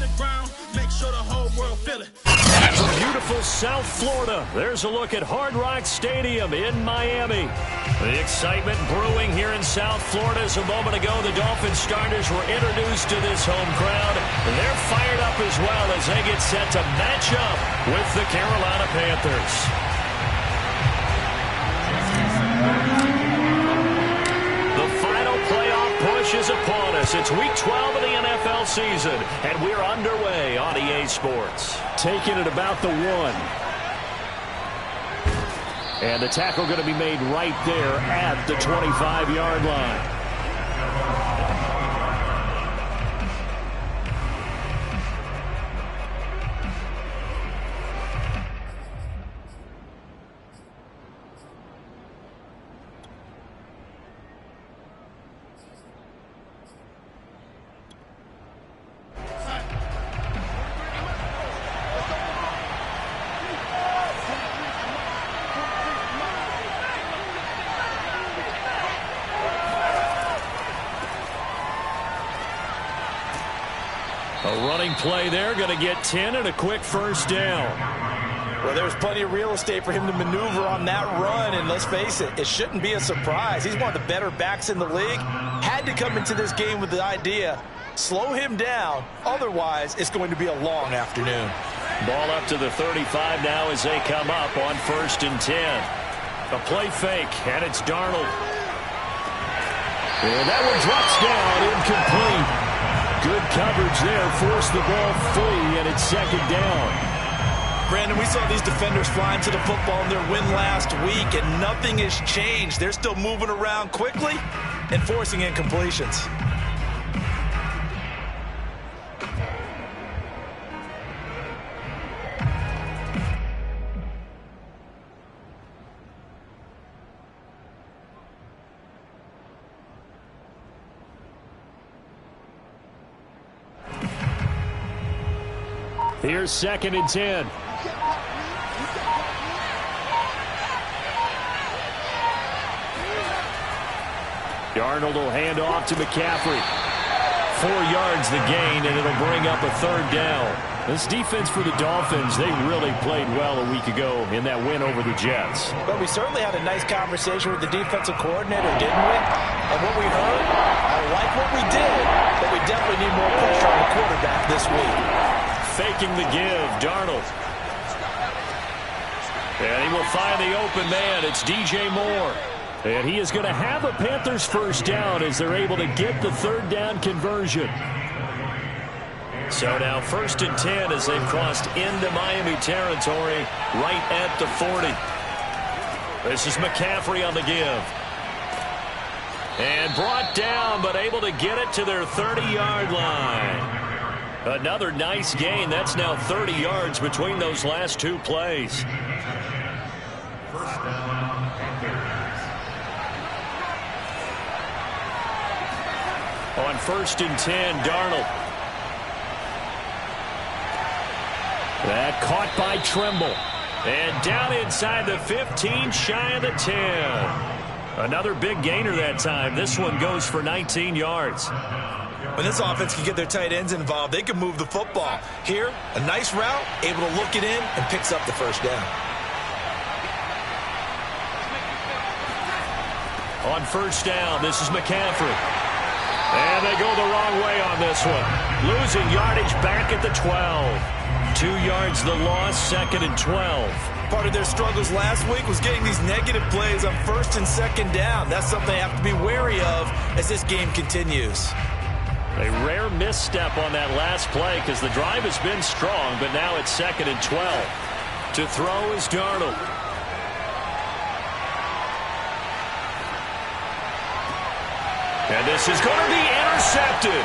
the ground, make sure the whole world feel it. From beautiful South Florida, there's a look at Hard Rock Stadium in Miami. The excitement brewing here in South Florida as a moment ago the Dolphins starters were introduced to this home crowd. They're fired up as well as they get set to match up with the Carolina Panthers. The final playoff push is upon us. It's Week 12 of the NFL season, and we're underway on EA Sports. Taking it about the 1. And the tackle going to be made right there at the 25-yard line. A running play there, going to get 10 and a quick first down. Well, there's plenty of real estate for him to maneuver on that run, and let's face it, it shouldn't be a surprise. He's one of the better backs in the league. Had to come into this game with the idea, slow him down, otherwise it's going to be a long afternoon. Ball up to the 35 now as they come up on 1st and 10. A play fake, and it's Darnold. And that one drops down, incomplete. Good coverage there, forced the ball free, and it's 2nd down. Brandon, we saw these defenders flying to the football in their win last week, and nothing has changed. They're still moving around quickly and forcing incompletions. Here's 2nd and 10. Darnold will hand off to McCaffrey. 4 yards the gain, and it'll bring up a 3rd down. This defense for the Dolphins, they really played well a week ago in that win over the Jets. But we certainly had a nice conversation with the defensive coordinator, didn't we? And what we heard, I like what we did, but we definitely need more pressure on the quarterback this week. Faking the give, Darnold. And he will find the open man. It's DJ Moore. And he is going to have a Panthers first down as they're able to get the 3rd down conversion. So now 1st and 10 as they've crossed into Miami territory right at the 40. This is McCaffrey on the give. And brought down, but able to get it to their 30-yard line. Another nice gain. That's now 30 yards between those last 2 plays. On 1st and 10, Darnold. That caught by Trimble. And down inside the 15, shy of the 10. Another big gainer that time. This one goes for 19 yards. When this offense can get their tight ends involved, they can move the football. Here, a nice route, able to look it in, and picks up the first down. On 1st down, this is McCaffrey. And they go the wrong way on this one. Losing yardage back at the 12. 2 yards the loss, 2nd and 12. Part of their struggles last week was getting these negative plays on 1st and 2nd down. That's something they have to be wary of as this game continues. A rare misstep on that last play because the drive has been strong, but now it's 2nd and 12. To throw is Darnold. And this is going to be intercepted.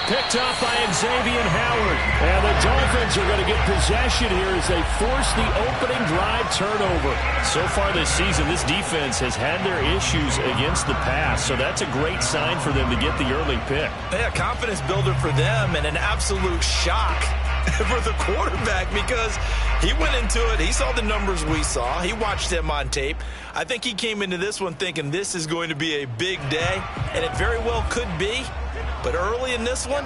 Picked up by Xavier Howard. And the Dolphins are going to get possession here as they force the opening drive turnover. So far this season, this defense has had their issues against the pass. So that's a great sign for them to get the early pick. Yeah, confidence builder for them and an absolute shock for the quarterback because he went into it. He saw the numbers we saw. He watched them on tape. I think he came into this one thinking this is going to be a big day, and it very well could be. But early in this one,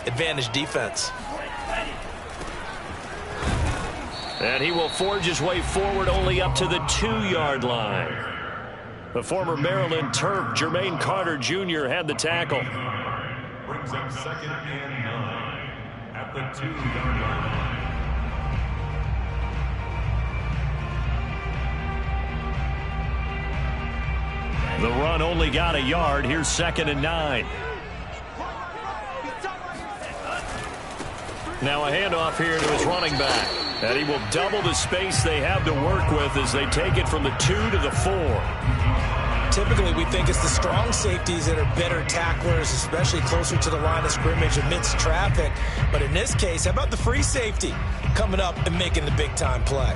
advantage defense. And he will forge his way forward only up to the 2-yard line. The former Maryland Terp, Jermaine Carter Jr. had the tackle. Brings up 2nd and 9 at the 2-yard line. The run only got a yard. Here's 2nd and 9. Now a handoff here to his running back. And he will double the space they have to work with as they take it from the 2 to the 4. Typically, we think it's the strong safeties that are better tacklers, especially closer to the line of scrimmage amidst traffic. But in this case, how about the free safety coming up and making the big-time play?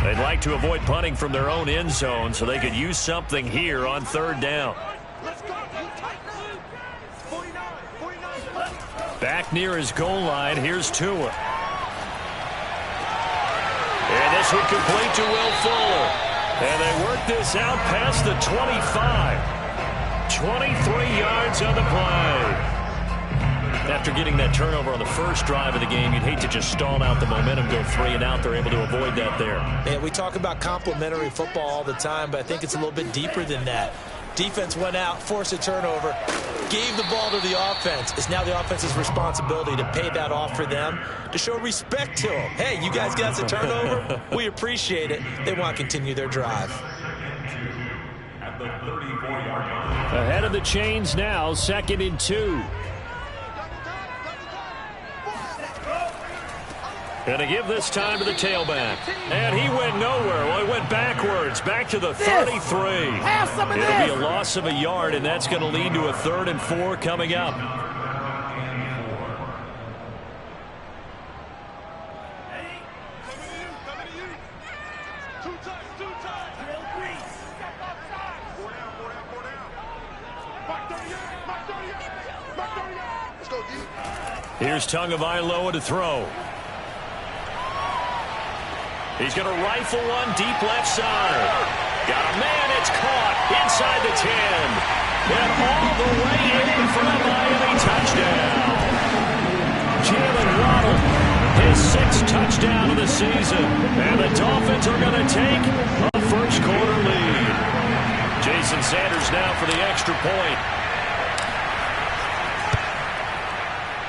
They'd like to avoid punting from their own end zone so they could use something here on 3rd down. Back near his goal line, here's Tua. And this one complete to Will Fuller. And they work this out past the 25. 23 yards on the play. After getting that turnover on the first drive of the game, you'd hate to just stall out the momentum, go 3 and out. They're able to avoid that there. Yeah, we talk about complementary football all the time, but I think it's a little bit deeper than that. Defense went out, forced a turnover, gave the ball to the offense. It's now the offense's responsibility to pay that off for them, to show respect to them. Hey, you guys got us a turnover? We appreciate it. They want to continue their drive. At the 34-yard line. Ahead of the chains now, 2nd and 2. Going to give this time to the tailback. And he went nowhere. Well, he went backwards, back to the 33. It'll be a loss of a yard, and that's going to lead to a 3rd and 4 coming up. Here's Tagovailoa to throw. He's going to rifle one deep left side. Got a man, it's caught inside the 10. And all the way in for a Miami touchdown. Jalen Waddle, his 6th touchdown of the season. And the Dolphins are going to take a first-quarter lead. Jason Sanders now for the extra point.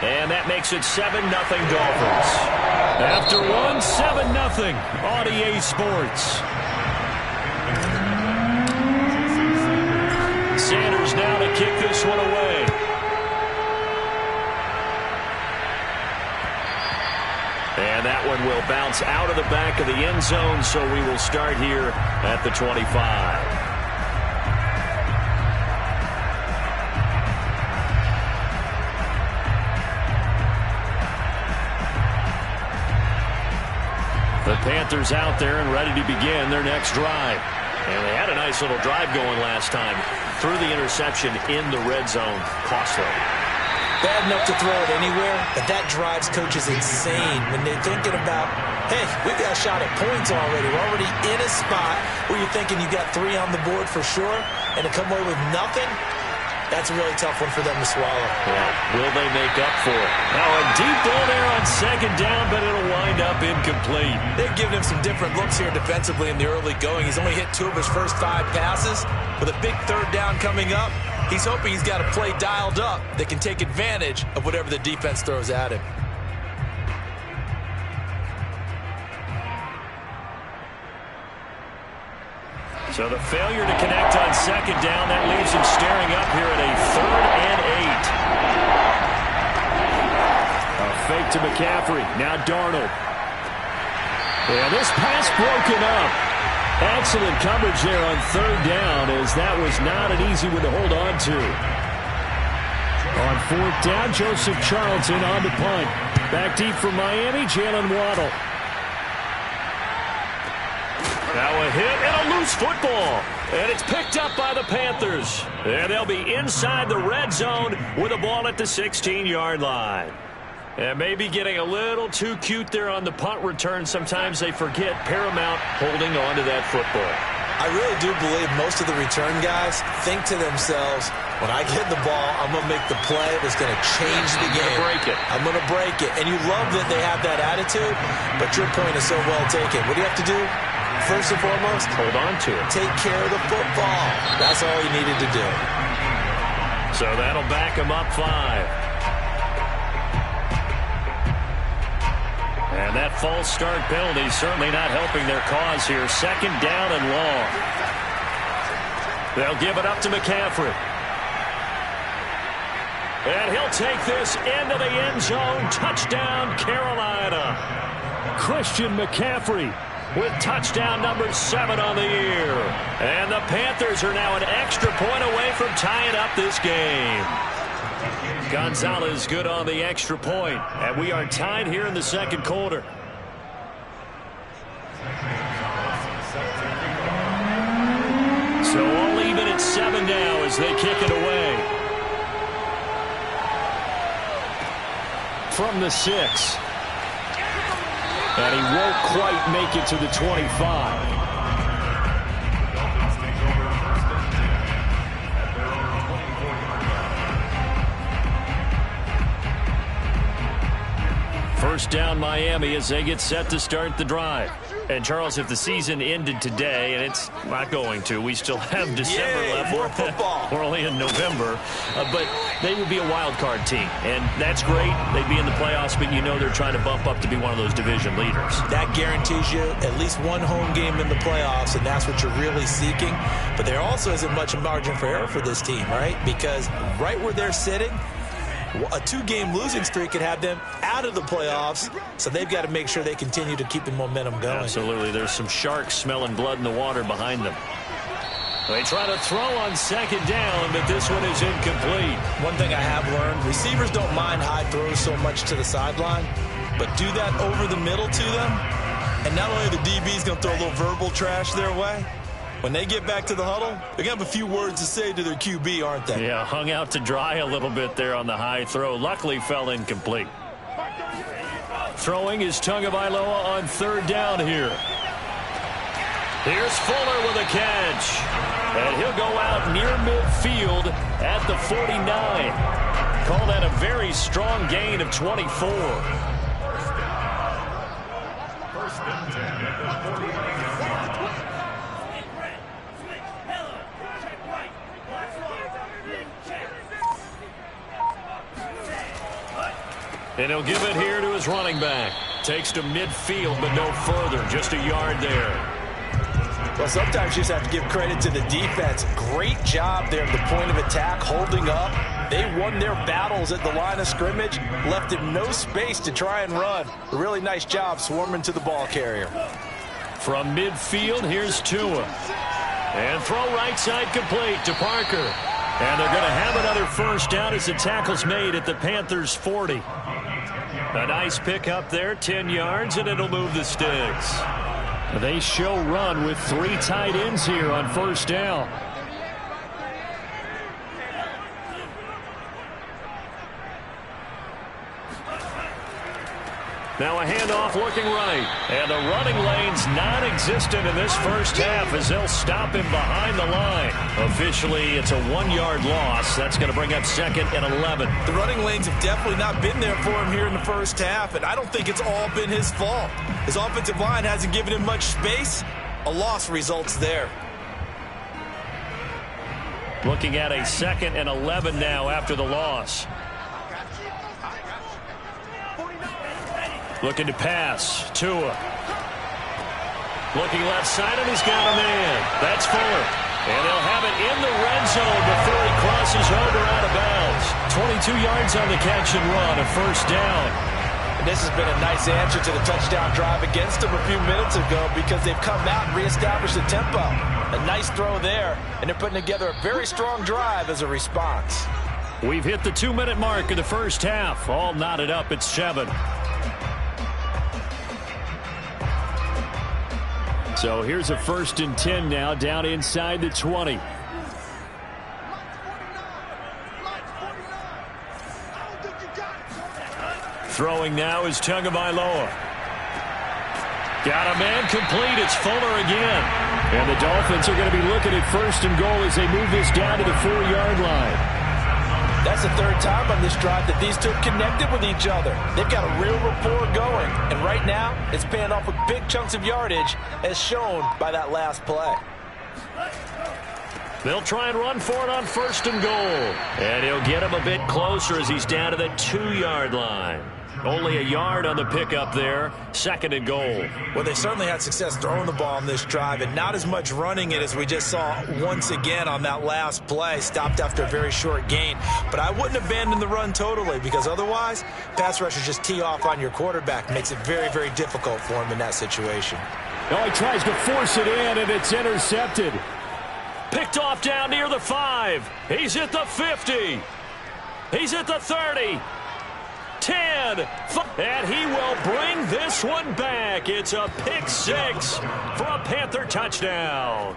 And that makes it 7-0 Dolphins. After one, 7-0 on EA Sports. Sanders now to kick this one away. And that one will bounce out of the back of the end zone, so we will start here at the 25. The Panthers out there and ready to begin their next drive. And they had a nice little drive going last time. Threw the interception in the red zone. Costly. Bad enough to throw it anywhere, but that drives coaches insane when they're thinking about, hey, we've got a shot at points already. We're already in a spot where you're thinking you got 3 on the board for sure, and to come away with nothing, that's a really tough one for them to swallow. Yeah. Will they make up for it? Now a deep ball there on 2nd down, but it'll wind up incomplete. They've given him some different looks here defensively in the early going. He's only hit 2 of his first 5 passes. With a big 3rd down coming up, he's hoping he's got a play dialed up that can take advantage of whatever the defense throws at him. So the failure to connect on 2nd down, that leaves him staring up here at a 3rd and 8. A fake to McCaffrey. Now Darnold. And this pass broken up. Excellent coverage there on 3rd down, as that was not an easy one to hold on to. On 4th down, Joseph Charlton on the punt. Back deep from Miami, Jalen Waddle. Now a hit and a loose football. And it's picked up by the Panthers. And they'll be inside the red zone with a ball at the 16-yard line. And maybe getting a little too cute there on the punt return. Sometimes they forget paramount holding on to that football. I really do believe most of the return guys think to themselves, when I get the ball, I'm going to make the play that's going to change the game. I'm going to break it. And you love that they have that attitude, but your point is so well taken. What do you have to do? First and foremost, hold on to it. Take care of the football. That's all he needed to do. So that'll back him up 5. And that false start penalty certainly not helping their cause here. 2nd down and long. They'll give it up to McCaffrey. And he'll take this into the end zone. Touchdown, Carolina. Christian McCaffrey with touchdown number 7 on the year. And the Panthers are now an extra point away from tying up this game. Gonzalez good on the extra point. And we are tied here in the 2nd quarter. So all even at 7 now as they kick it away. From the 6. And he won't quite make it to the 25. First down Miami as they get set to start the drive. And Charles, if the season ended today, and it's not going to, we still have December left. More football. We're only in November. But they would be a wild card team. And that's great. They'd be in the playoffs, but you know they're trying to bump up to be one of those division leaders. That guarantees you at least one home game in the playoffs, and that's what you're really seeking. But there also isn't much margin for error for this team, right? Because right where they're sitting, a 2-game losing streak could have them out of the playoffs, so they've got to make sure they continue to keep the momentum going. Absolutely. There's some sharks smelling blood in the water behind them. They try to throw on 2nd down, but this one is incomplete. One thing I have learned, receivers don't mind high throws so much to the sideline, but do that over the middle to them, and not only the DB's going to throw a little verbal trash their way, when they get back to the huddle, they're going to have a few words to say to their QB, aren't they? Yeah, hung out to dry a little bit there on the high throw. Luckily fell incomplete. Throwing is Tagovailoa on 3rd down here. Here's Fuller with a catch. And he'll go out near midfield at the 49. Call that a very strong gain of 24. And he'll give it here to his running back. Takes to midfield, but no further. Just a yard there. Well, sometimes you just have to give credit to the defense. Great job there at the point of attack, holding up. They won their battles at the line of scrimmage, left him no space to try and run. A really nice job swarming to the ball carrier. From midfield, here's Tua. And throw right side complete to Parker. And they're going to have another first down as the tackle's made at the Panthers' 40. A nice pickup there, 10 yards, and it'll move the sticks. They show run with 3 tight ends here on first down. Now a handoff looking right. And the running lane's non-existent in this first half as they'll stop him behind the line. Officially, it's a 1-yard loss. That's going to bring up 2nd and 11. The running lanes have definitely not been there for him here in the first half, and I don't think it's all been his fault. His offensive line hasn't given him much space. A loss results there. Looking at a 2nd and 11 now after the loss. Looking to pass. Tua. Looking left side, and he's got a man. That's Fuller. And they'll have it in the red zone before he crosses over out of bounds. 22 yards on the catch and run, a first down. And this has been a nice answer to the touchdown drive against them a few minutes ago because they've come out and reestablished the tempo. A nice throw there, and they're putting together a very strong drive as a response. We've hit the 2-minute mark of the first half. All knotted up at 7. So here's a 1st and 10 now down inside the 20. Throwing now is Tagovailoa. Got a man complete. It's Fuller again. And the Dolphins are going to be looking at 1st and goal as they move this down to the 4-yard line. That's the 3rd time on this drive that these two have connected with each other. They've got a real rapport going. And right now, it's paying off with big chunks of yardage, as shown by that last play. They'll try and run for it on 1st and goal. And he'll get him a bit closer as he's down to the 2-yard line. Only a yard on the pickup there. 2nd and goal. Well, they certainly had success throwing the ball on this drive, and not as much running it as we just saw once again on that last play. Stopped after a very short gain. But I wouldn't abandon the run totally, because otherwise, pass rushers just tee off on your quarterback. Makes it very, very difficult for him in that situation. Oh, he tries to force it in, and it's intercepted. Picked off down near the 5. He's at the 50. He's at the 30. 10, and he will bring this one back. It's a pick 6 for a Panther touchdown.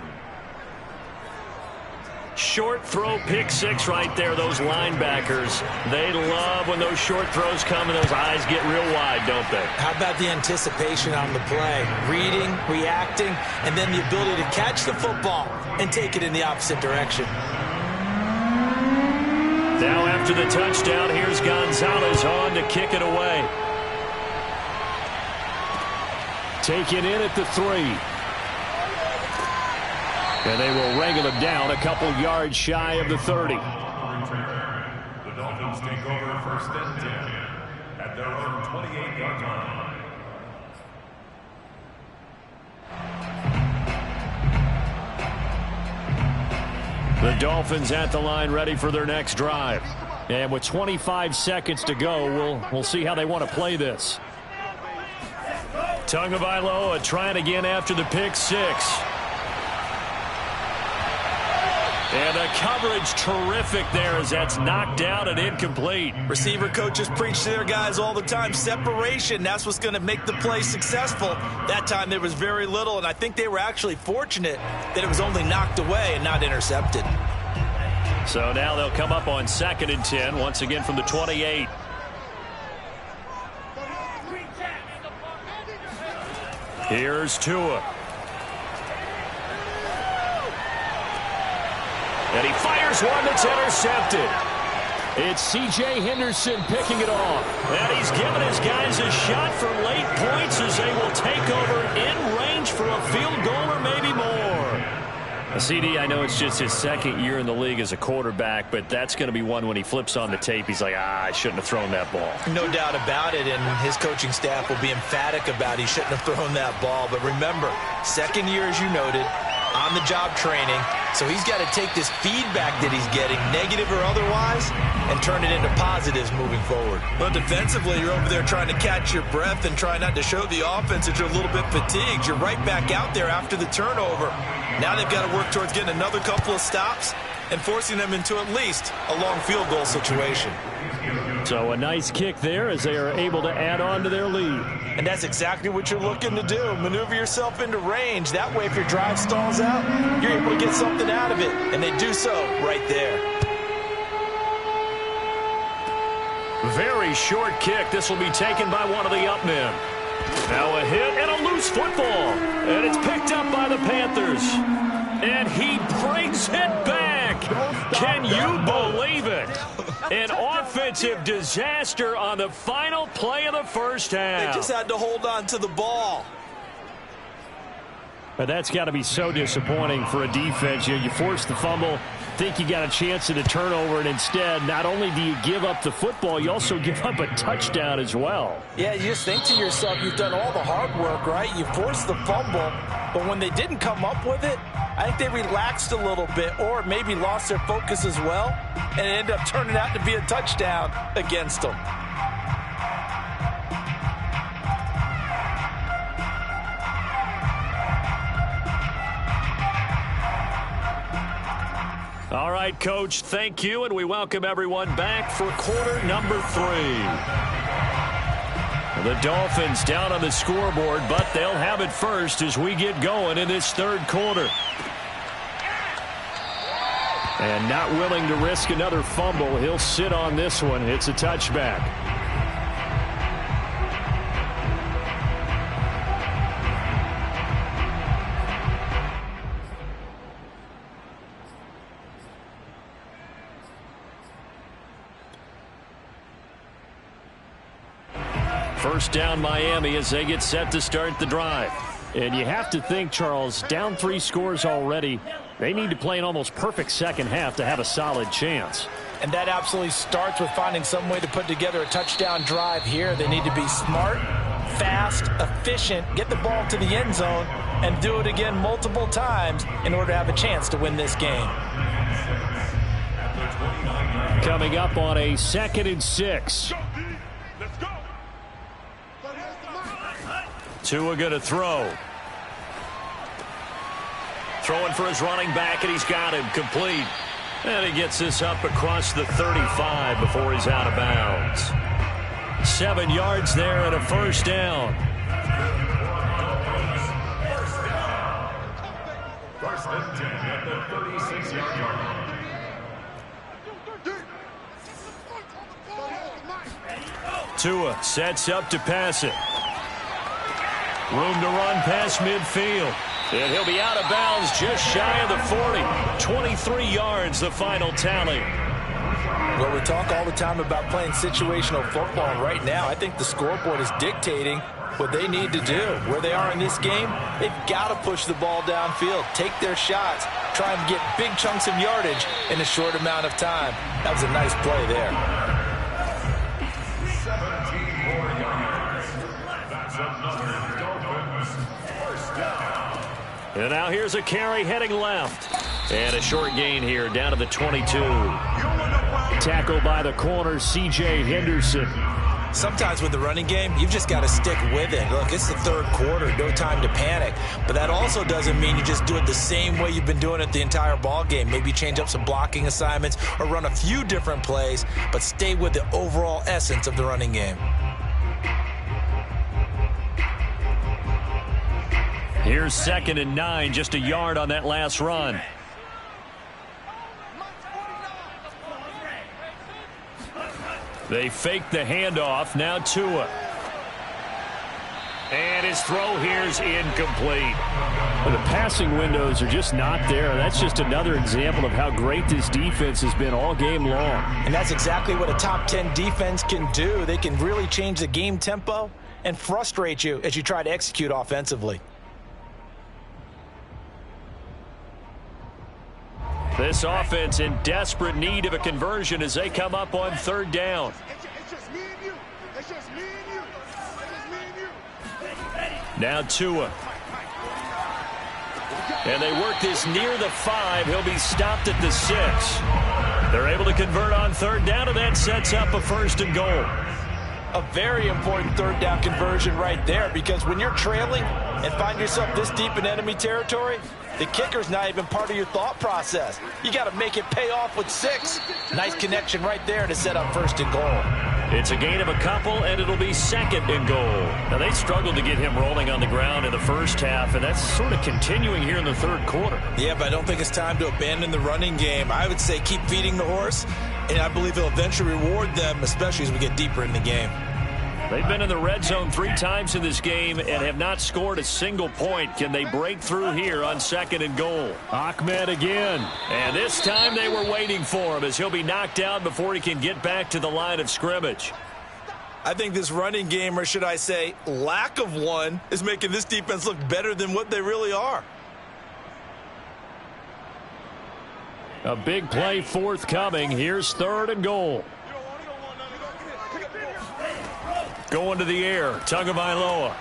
Short throw pick 6 right there. Those linebackers, they love when those short throws come and those eyes get real wide, don't they? How about the anticipation on the play? Reading, reacting, and then the ability to catch the football and take it in the opposite direction. Now after the touchdown, here's Gonzalez on to kick it away. Taken in at the 3. And they will wrangle him down a couple yards shy of the 30. The Dolphins take over 1st and 10 at their own 28-yard line. The Dolphins at the line ready for their next drive. And with 25 seconds to go, we'll see how they want to play this. Tagovailoa trying again after the pick 6. And the coverage terrific there as that's knocked down and incomplete. Receiver coaches preach to their guys all the time. Separation, that's what's going to make the play successful. That time there was very little, and I think they were actually fortunate that it was only knocked away and not intercepted. So now they'll come up on 2nd and 10, once again from the 28. Here's Tua. And he fires one that's intercepted. It's C.J. Henderson picking it off. And he's given his guys a shot for late points as they will take over in range for a field goal or maybe more. CD, I know it's just his 2nd year in the league as a quarterback, but that's going to be one when he flips on the tape, he's like, I shouldn't have thrown that ball. No doubt about it, and his coaching staff will be emphatic about he shouldn't have thrown that ball. But remember, 2nd year, as you noted, on-the-job training. So he's got to take this feedback that he's getting, negative or otherwise, and turn it into positives moving forward. But defensively, you're over there trying to catch your breath and try not to show the offense that you're a little bit fatigued. You're right back out there after the turnover. Now they've got to work towards getting another couple of stops and forcing them into at least a long field goal situation. So a nice kick there as they are able to add on to their lead. And that's exactly what you're looking to do. Maneuver yourself into range. That way, if your drive stalls out, you're able to get something out of it. And they do so right there. Very short kick. This will be taken by one of the up men. Now a hit and a loose football. And it's picked up by the Panthers. And he brings it back. Can you believe it? An offensive disaster on the final play of the first half. They just had to hold on to the ball. But that's got to be so disappointing for a defense. You force the fumble, think you got a chance at a turnover, and instead, not only do you give up the football, you also give up a touchdown as well. Yeah, you just think to yourself, you've done all the hard work, right? You forced the fumble, but when they didn't come up with it, I think they relaxed a little bit or maybe lost their focus as well, and it ended up turning out to be a touchdown against them. All right, Coach, thank you, and we welcome everyone back for quarter number 3. The Dolphins down on the scoreboard, but they'll have it first as we get going in this third quarter. And not willing to risk another fumble, he'll sit on this one. It's a touchback. First down Miami as they get set to start the drive. And you have to think, Charles, down 3 scores already. They need to play an almost perfect second half to have a solid chance. And that absolutely starts with finding some way to put together a touchdown drive here. They need to be smart, fast, efficient, get the ball to the end zone, and do it again multiple times in order to have a chance to win this game. Coming up on a 2nd and 6. Tua going to throw. Throwing for his running back, and he's got him complete. And he gets this up across the 35 before he's out of bounds. 7 yards there and a first down. First and 10 at the 36-yard line. Tua sets up to pass it. Room to run past midfield. And he'll be out of bounds just shy of the 40. 23 yards, the final tally. Well, we talk all the time about playing situational football, and right now I think the scoreboard is dictating what they need to do. Where they are in this game, they've got to push the ball downfield, take their shots, try and get big chunks of yardage in a short amount of time. That was a nice play there. 17 more yards. That's another Dolphins first down. And now here's a carry heading left. And a short gain here down to the 22. Tackled by the corner, C.J. Henderson. Sometimes with the running game, you've just got to stick with it. Look, it's the third quarter, no time to panic. But that also doesn't mean you just do it the same way you've been doing it the entire ball game. Maybe change up some blocking assignments or run a few different plays, but stay with the overall essence of the running game. Here's 2nd and 9, just a yard on that last run. They fake the handoff. Now Tua. And his throw here's incomplete. Well, the passing windows are just not there. That's just another example of how great this defense has been all game long. And that's exactly what a top 10 defense can do. They can really change the game tempo and frustrate you as you try to execute offensively. This offense in desperate need of a conversion as they come up on 3rd down. It's just me and you. It's just me and you. It's just me and you. Now Tua. And they work this near the 5. He'll be stopped at the 6. They're able to convert on 3rd down, and that sets up a 1st and goal. A very important 3rd down conversion right there, because when you're trailing and find yourself this deep in enemy territory, the kicker's not even part of your thought process. You got to make it pay off with 6. Nice connection right there to set up 1st and goal. It's a gain of a couple, and it'll be 2nd and goal. Now, they struggled to get him rolling on the ground in the first half, and that's sort of continuing here in the 3rd quarter. Yeah, but I don't think it's time to abandon the running game. I would say keep feeding the horse, and I believe he'll eventually reward them, especially as we get deeper in the game. They've been in the red zone 3 times in this game and have not scored a single point. Can they break through here on 2nd and goal? Ahmed again. And this time they were waiting for him as he'll be knocked out before he can get back to the line of scrimmage. I think this running game, or should I say lack of one, is making this defense look better than what they really are. A big play forthcoming. Here's 3rd and goal. Going to the air, Tagovailoa.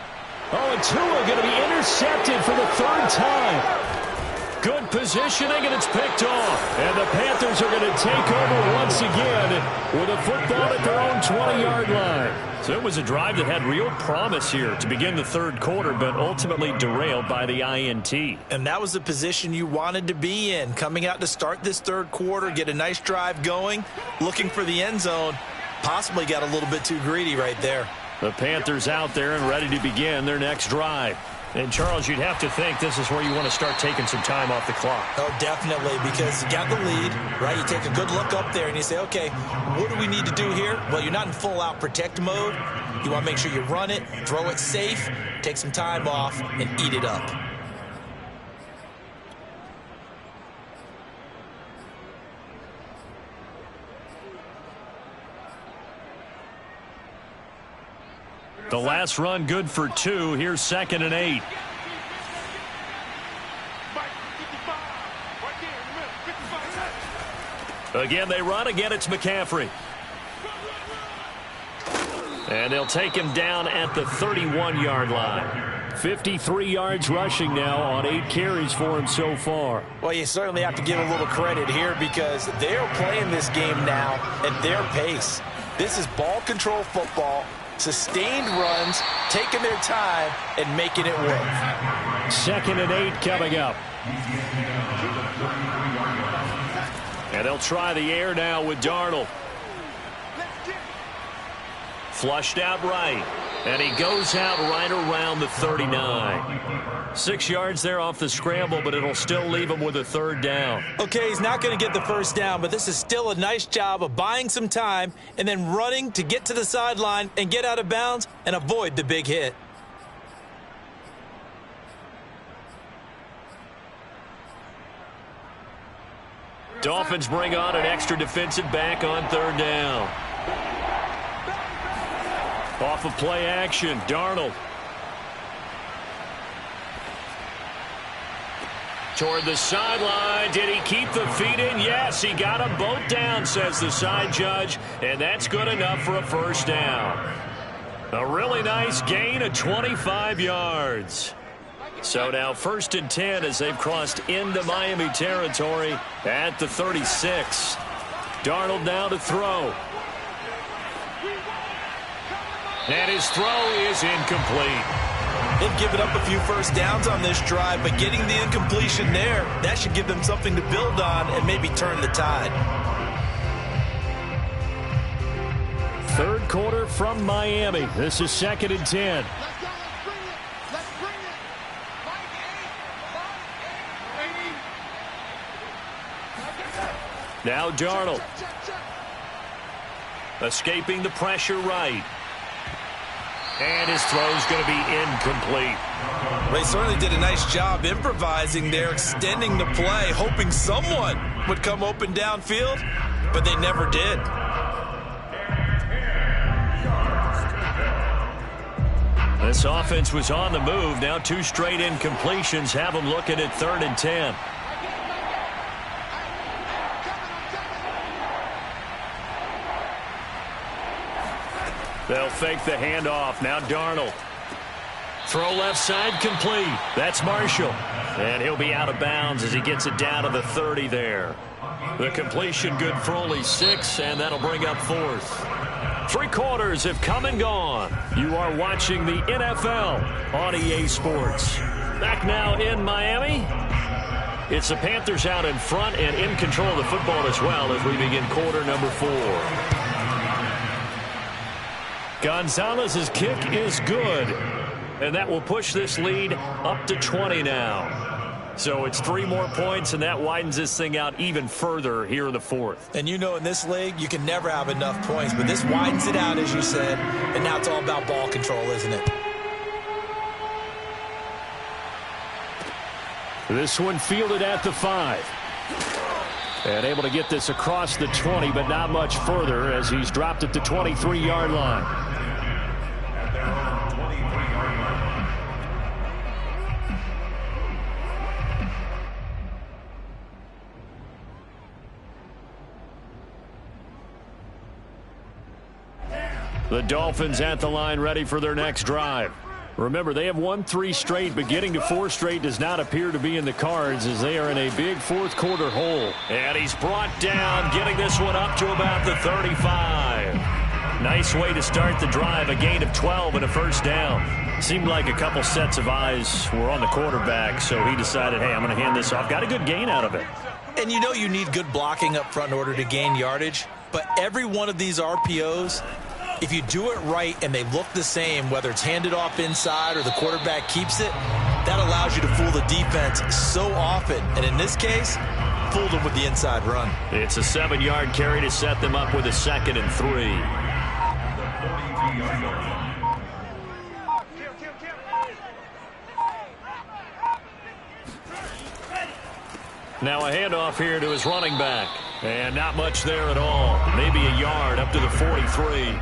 Oh, and Tua going to be intercepted for the 3rd time. Good positioning, and it's picked off. And the Panthers are going to take over once again with a football at their own 20-yard line. So it was a drive that had real promise here to begin the 3rd quarter, but ultimately derailed by the INT. And that was the position you wanted to be in, coming out to start this 3rd quarter, get a nice drive going, looking for the end zone. Possibly got a little bit too greedy right there. The Panthers out there and ready to begin their next drive. And, Charles, you'd have to think this is where you want to start taking some time off the clock. Oh, definitely, because you got the lead, right? You take a good look up there and you say, okay, what do we need to do here? Well, you're not in full-out protect mode. You want to make sure you run it, throw it safe, take some time off, and eat it up. The last run good for 2. Here's 2nd and 8. Again, they run. Again, it's McCaffrey. And they'll take him down at the 31-yard line. 53 yards rushing now on 8 carries for him so far. Well, you certainly have to give a little credit here because they're playing this game now at their pace. This is ball control football, sustained runs, taking their time, and making it work. 2nd and 8 coming up. And they'll try the air now with Darnold. Flushed out right. And he goes out right around the 39. 6 yards there off the scramble, but it'll still leave him with a 3rd down. Okay, he's not going to get the 1st down, but this is still a nice job of buying some time and then running to get to the sideline and get out of bounds and avoid the big hit. Dolphins bring on an extra defensive back on 3rd down. Off of play action, Darnold. Toward the sideline. Did he keep the feet in? Yes, he got them both down, says the side judge. And that's good enough for a 1st down. A really nice gain of 25 yards. So now 1st and 10 as they've crossed into Miami territory at the 36. Darnold now to throw. And his throw is incomplete. They've given up a few 1st downs on this drive, but getting the incompletion there, that should give them something to build on and maybe turn the tide. 3rd quarter from Miami. This is 2nd and 10. Let's bring it. Now Darnold. Escaping the pressure right. And his throw's going to be incomplete. They certainly did a nice job improvising there, extending the play, hoping someone would come open downfield, but they never did. This offense was on the move. Now 2 straight incompletions have them looking at 3rd and 10. They'll fake the handoff. Now Darnold. Throw left side complete. That's Marshall. And he'll be out of bounds as he gets it down to the 30 there. The completion good for only 6, and that'll bring up 4th. 3 quarters have come and gone. You are watching the NFL on EA Sports. Back now in Miami. It's the Panthers out in front and in control of the football as well as we begin quarter number 4. Gonzalez's kick is good, and that will push this lead up to 20 now. So it's 3 more points, and that widens this thing out even further here in the 4th. And you know in this league, you can never have enough points, but this widens it out, as you said, and now it's all about ball control, isn't it? This one fielded at the 5. And able to get this across the 20, but not much further as he's dropped at the 23-yard line. The Dolphins at the line ready for their next drive. Remember, they have won 3 straight, but getting to 4 straight does not appear to be in the cards as they are in a big 4th quarter hole. And he's brought down, getting this one up to about the 35. Nice way to start the drive, a gain of 12 and a 1st down. Seemed like a couple sets of eyes were on the quarterback, so he decided, hey, I'm going to hand this off. Got a good gain out of it. And you know you need good blocking up front in order to gain yardage, but every one of these RPOs, if you do it right and they look the same, whether it's handed off inside or the quarterback keeps it, that allows you to fool the defense so often. And in this case, fooled them with the inside run. It's a 7-yard carry to set them up with a 2nd and 3. Now a handoff here to his running back. And not much there at all. Maybe a yard up to the 43.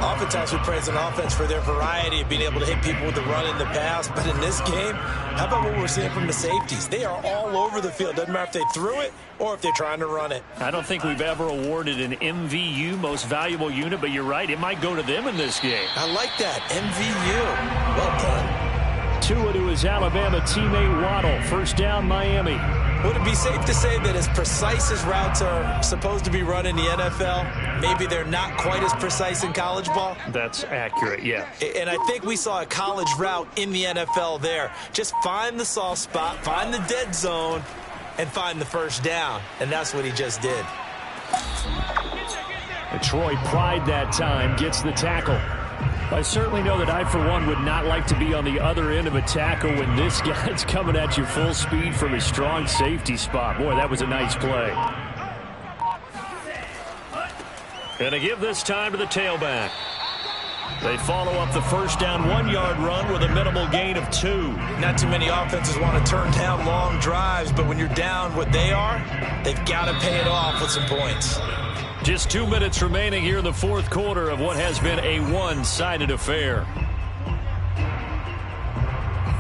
Oftentimes we praise an offense for their variety of being able to hit people with the run and the pass. But in this game, how about what we're seeing from the safeties? They are all over the field. Doesn't matter if they threw it or if they're trying to run it. I don't think we've ever awarded an MVU, most valuable unit, but you're right. It might go to them in this game. I like that. MVU. Well done. Tua to his Alabama teammate Waddle. First down, Miami. Would it be safe to say that as precise as routes are supposed to be run in the NFL, maybe they're not quite as precise in college ball? That's accurate, yeah. And I think we saw a college route in the NFL there. Just find the soft spot, find the dead zone, and find the first down. And that's what he just did. Troy Pride that time gets the tackle. I certainly know that I, for one, would not like to be on the other end of a tackle when this guy's coming at you full speed from his strong safety spot. Boy, that was a nice play. Gonna give this time to the tailback. They follow up the first down 1-yard run with a minimal gain of 2. Not too many offenses want to turn down long drives, but when you're down what they are, they've got to pay it off with some points. Just 2 minutes remaining here in the fourth quarter of what has been a one-sided affair.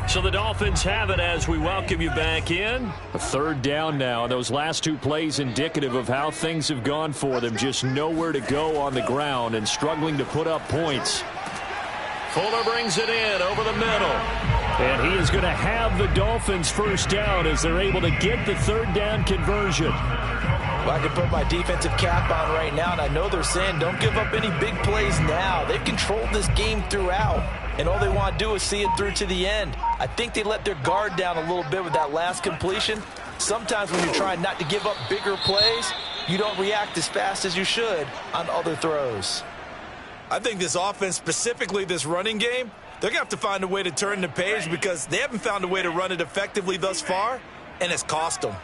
So the Dolphins have it as we welcome you back in. A third down now. Those last 2 plays indicative of how things have gone for them. Just nowhere to go on the ground and struggling to put up points. Fuller brings it in over the middle. And he is going to have the Dolphins first down as they're able to get the third down conversion. Well, I can put my defensive cap on right now, and I know they're saying don't give up any big plays now. They've controlled this game throughout, and all they want to do is see it through to the end. I think they let their guard down a little bit with that last completion. Sometimes when you're trying not to give up bigger plays, you don't react as fast as you should on other throws. I think this offense, specifically this running game, they're going to have to find a way to turn the page because they haven't found a way to run it effectively thus far, and it's cost them.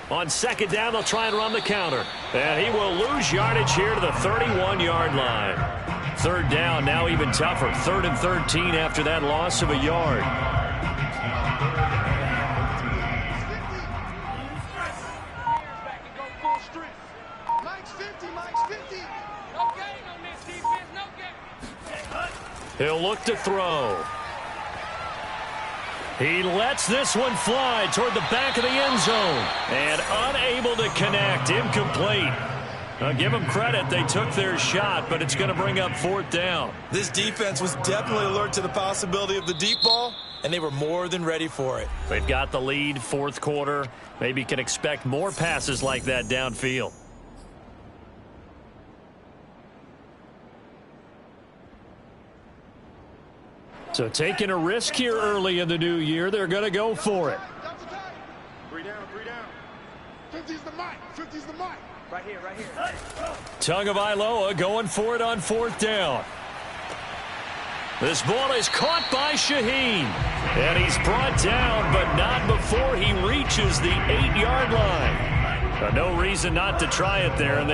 On second down, they'll try and run the counter. And he will lose yardage here to the 31-yard line. Third down, now even tougher. 3rd and 13 after that loss of a yard. He'll look to throw. He lets this one fly toward the back of the end zone. And unable to connect. Incomplete. I'll give them credit. They took their shot, but it's going to bring up 4th down. This defense was definitely alert to the possibility of the deep ball, and they were more than ready for it. They've got the lead, fourth quarter. Maybe can expect more passes like that downfield. So taking a risk here early in the new year, they're going to go for it. 3 down, 3 down. 50's the mic, 50's the mic. Right here. Tagovailoa going for it on 4th down. This ball is caught by Shaheen. And he's brought down, but not before he reaches the 8-yard line. No reason not to try it there.